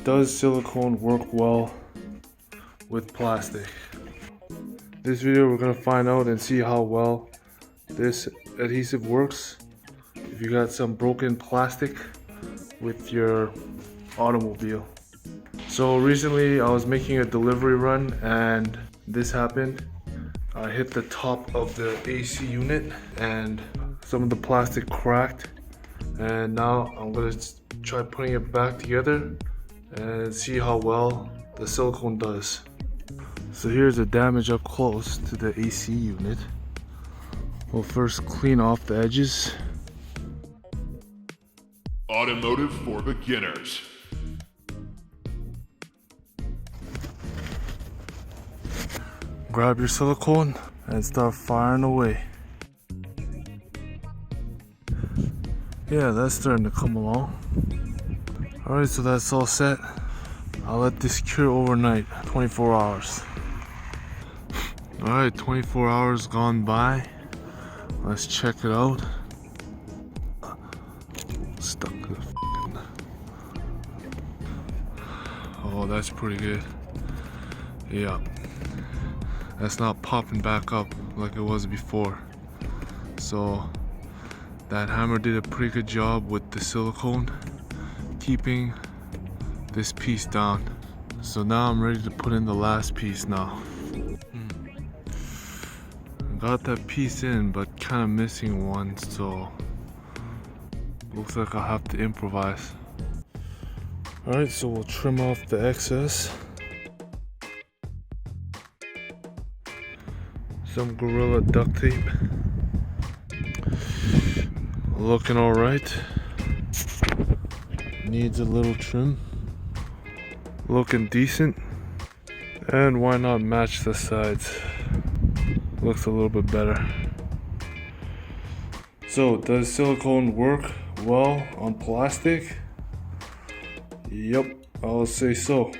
Does silicone work well with plastic? This video we're gonna find out and see how well this adhesive works if you got some broken plastic with your automobile. So recently I was making a delivery run and this happened. I hit the top of the AC unit and some of the plastic cracked, and now I'm gonna try putting it back together and see how well the silicone does. So here's the damage up close to the AC unit. We'll first clean off the edges. Automotive for Beginners. Grab your silicone and start firing away. Yeah, that's starting to come along. Alright, so that's all set. I'll let this cure overnight, 24 hours. Alright, 24 hours gone by. Let's check it out. Stuck to the f***ing... Oh, that's pretty good. Yeah. That's not popping back up like it was before. So that hammer did a pretty good job with the silicone keeping this piece down. So now I'm ready to put in the last piece now. Got that piece in, but kind of missing one, so looks like I'll have to improvise. Alright, so we'll trim off the excess. Some Gorilla duct tape. Looking alright. Needs a little trim. Looking decent. And why not match the sides? Looks a little bit better. So, does silicone work well on plastic? Yep, I'll say so.